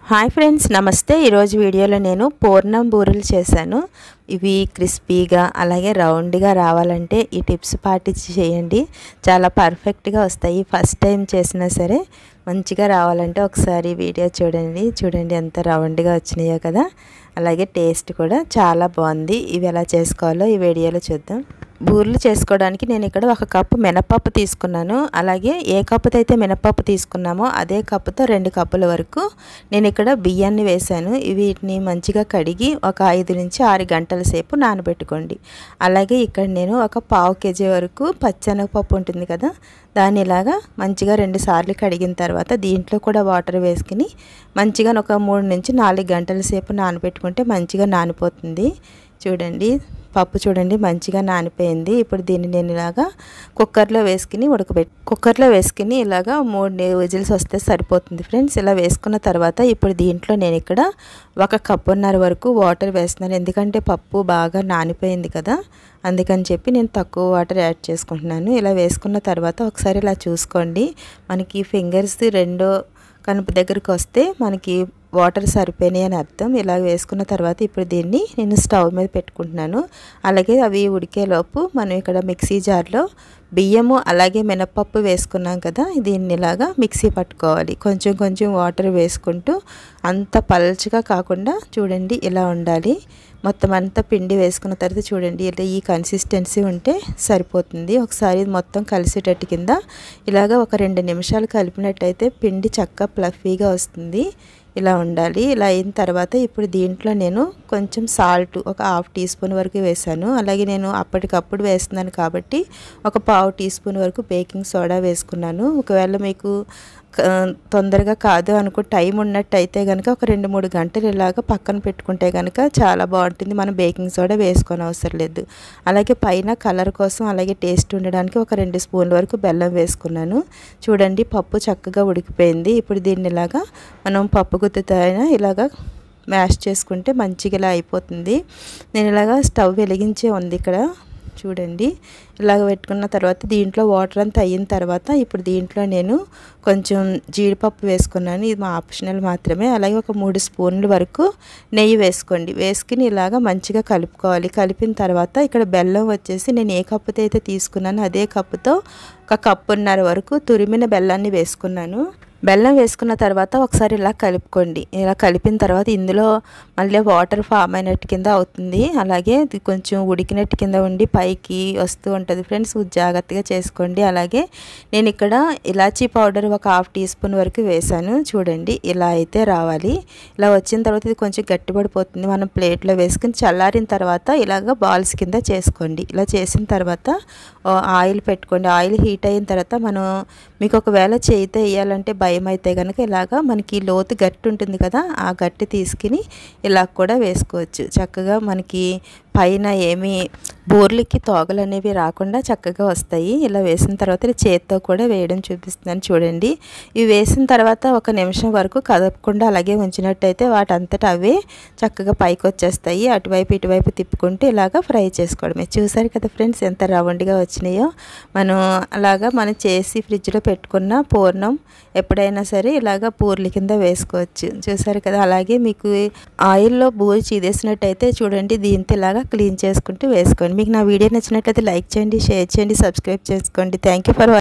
Hi friends, నమస్తే. ఈరోజు వీడియోలో నేను పూర్ణం బూరెలు చేశాను. ఇవి క్రిస్పీగా అలాగే రౌండ్గా రావాలంటే ఈ టిప్స్ పాటించి చేయండి. చాలా పర్ఫెక్ట్గా వస్తాయి. ఫస్ట్ టైం చేసినా సరే మంచిగా రావాలంటే ఒకసారి వీడియో చూడండి ఎంత రౌండ్గా వచ్చినాయో కదా. అలాగే టేస్ట్ కూడా చాలా బాగుంది. ఇవి ఎలా చేసుకోవాలో ఈ వీడియోలో చూద్దాం. బూరెలు చేసుకోవడానికి నేను ఇక్కడ 1 కప్పు మినపప్పు తీసుకున్నాను. అలాగే ఏ కప్పుతో అయితే మినపప్పు తీసుకున్నామో అదే కప్పుతో 2 కప్పుల వరకు నేను ఇక్కడ బియ్యాన్ని వేశాను. వీటిని మంచిగా కడిగి ఒక 5 నుంచి 6 గంటల సేపు నానబెట్టుకోండి. అలాగే ఇక్కడ నేను ఒక 1/2 కేజీ వరకు పచ్చెనగపప్పు ఉంటుంది కదా, దాన్ని ఇలాగా మంచిగా 2 సార్లు కడిగిన తర్వాత దీంట్లో కూడా వాటర్ వేసుకుని మంచిగా ఒక 3 నుంచి 4 గంటల సేపు నానబెట్టుకుంటే మంచిగా నానిపోతుంది. చూడండి, పప్పు చూడండి మంచిగా నానిపోయింది. ఇప్పుడు దీన్ని నేను ఇలాగా కుక్కర్లో వేసుకుని ఇలాగా 3 విజిల్స్ వస్తే సరిపోతుంది ఫ్రెండ్స్. ఇలా వేసుకున్న తర్వాత ఇప్పుడు దీంట్లో నేను ఇక్కడ 1 కప్పున్నర వరకు వాటర్ వేస్తున్నాను. ఎందుకంటే పప్పు బాగా నానిపోయింది కదా, అందుకని చెప్పి నేను తక్కువ వాటర్ యాడ్ చేసుకుంటున్నాను. ఇలా వేసుకున్న తర్వాత ఒకసారి ఇలా చూసుకోండి. మనకి ఫింగర్స్ రెండో కనుపు దగ్గరికి వస్తే మనకి వాటర్ సరిపోయినాయి అని అర్థం. ఇలా వేసుకున్న తర్వాత ఇప్పుడు దీన్ని నేను స్టవ్ మీద పెట్టుకుంటున్నాను. అలాగే అవి ఉడికేలోపు మనం ఇక్కడ మిక్సీ జార్లో బియ్యము అలాగే మినపప్పు వేసుకున్నాం కదా, దీన్ని ఇలాగా మిక్సీ పట్టుకోవాలి. కొంచెం కొంచెం వాటర్ వేసుకుంటూ, అంత పల్చగా కాకుండా చూడండి ఇలా ఉండాలి. మొత్తం అంతా పిండి వేసుకున్న తర్వాత చూడండి ఇలా ఈ కన్సిస్టెన్సీ ఉంటే సరిపోతుంది. ఒకసారి మొత్తం కలిసేటట్టు కింద ఇలాగా ఒక 2 నిమిషాలు కలిపినట్టయితే పిండి చక్కగా ఫ్లఫీగా వస్తుంది. ఇలా ఉండాలి. ఇలా అయిన తర్వాత ఇప్పుడు దీంట్లో నేను కొంచెం సాల్ట్ ఒక 1/2 టీ స్పూన్ వరకు వేసాను. అలాగే నేను అప్పటికప్పుడు వేస్తున్నాను కాబట్టి ఒక 1/2 టీ స్పూన్ వరకు బేకింగ్ సోడా వేసుకున్నాను. ఒకవేళ మీకు తొందరగా కాదు అనుకో టైం ఉన్నట్టయితే కనుక ఒక 2-3 గంటలు ఇలాగ పక్కన పెట్టుకుంటే కనుక చాలా బాగుంటుంది. మనం బేకింగ్ సోడా వేసుకొని అవసరం లేదు. అలాగే పైన కలర్ కోసం అలాగే టేస్ట్ ఉండడానికి ఒక 2 స్పూన్ల వరకు బెల్లం వేసుకున్నాను. చూడండి పప్పు చక్కగా ఉడికిపోయింది. ఇప్పుడు దీన్ని ఇలాగా మనం పప్పు గుత్తితో అయినా ఇలాగా మ్యాష్ చేసుకుంటే మంచిగా ఇలా అయిపోతుంది. నేను ఇలాగా స్టవ్ వెలిగించే ఉంది ఇక్కడ చూడండి. ఇలాగ పెట్టుకున్న తర్వాత దీంట్లో వాటర్ అంతా అయిన తర్వాత ఇప్పుడు దీంట్లో నేను కొంచెం జీడిపప్పు వేసుకున్నాను. ఇది మా ఆప్షనల్ మాత్రమే. అలాగే ఒక 3 స్పూన్ల వరకు నెయ్యి వేసుకోండి. వేసుకుని ఇలాగ మంచిగా కలుపుకోవాలి. కలిపిన తర్వాత ఇక్కడ బెల్లం వచ్చేసి నేను ఏ కప్పుతో అయితే తీసుకున్నానో అదే కప్పుతో 1 కప్పున్నర వరకు తురిమిన బెల్లాన్ని వేసుకున్నాను. బెల్లం వేసుకున్న తర్వాత ఒకసారి ఇలా కలుపుకోండి. ఇలా కలిపిన తర్వాత ఇందులో మళ్ళీ వాటర్ ఫామ్ అయినట్టు కింద అవుతుంది. అలాగే ఇది కొంచెం ఉడికినట్టు కింద ఉండి పైకి వస్తూ ఉంటుంది ఫ్రెండ్స్, జాగ్రత్తగా చేసుకోండి. అలాగే నేను ఇక్కడ ఇలాచీ పౌడర్ ఒక 1/2 టీ స్పూన్ వరకు వేసాను. చూడండి ఇలా అయితే రావాలి. ఇలా వచ్చిన తర్వాత ఇది కొంచెం గట్టిపడిపోతుంది. మనం ప్లేట్లో వేసుకుని చల్లారిన తర్వాత ఇలాగ బాల్స్ కింద చేసుకోండి. ఇలా చేసిన తర్వాత ఆయిల్ పెట్టుకోండి. ఆయిల్ హీట్ అయిన తర్వాత మీకు ఒకవేళ చేయితే వేయాలంటే భయం అయితే కనుక ఇలాగా మనకి లోతు గట్టి ఉంటుంది కదా, ఆ గట్టి తీసుకుని ఇలా కూడా వేసుకోవచ్చు. చక్కగా మనకి పైన ఏమీ బోర్లకి తోగలు అనేవి రాకుండా చక్కగా వస్తాయి. ఇలా వేసిన తర్వాత చేత్తో కూడా వేయడం చూపిస్తున్నాను చూడండి. ఇవి వేసిన తర్వాత 1 నిమిషం వరకు కదపకుండా అలాగే ఉంచినట్టయితే వాటంతటా అవే చక్కగా పైకి వచ్చేస్తాయి. అటువైపు ఇటువైపు తిప్పుకుంటూ ఇలాగ ఫ్రై చేసుకోవడమే. చూసారు కదా ఫ్రెండ్స్ ఎంత రౌండ్గా వచ్చినాయో. మనం చేసి ఫ్రిడ్జ్లో పెట్టుకున్న పూర్ణం ఎప్పుడైనా సరే ఇలాగ పూర్ల కింద వేసుకోవచ్చు. చూసారు కదా. అలాగే మీకు ఆయిల్లో బూరి చీదేసినట్టయితే చూడండి దీంతో ఇలాగా క్లీన్ చేసుకుంటూ వేసుకోండి. మీకు నా వీడియో నచ్చినట్లయితే లైక్ చేయండి, షేర్ చేయండి, సబ్స్క్రైబ్ చేసుకోండి. Thank you for watching.